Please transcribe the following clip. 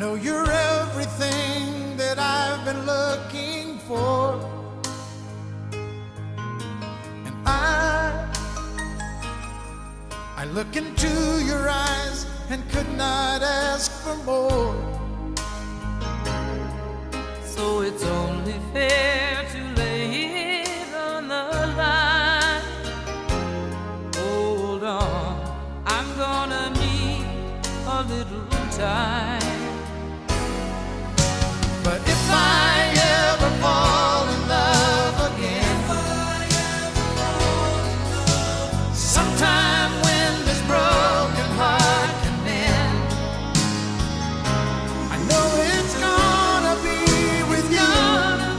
know you're everything that I've been looking for, and I look into your eyes and could not ask for more. So it's only fair to lay it on the line. Hold on, I'm gonna need a little time.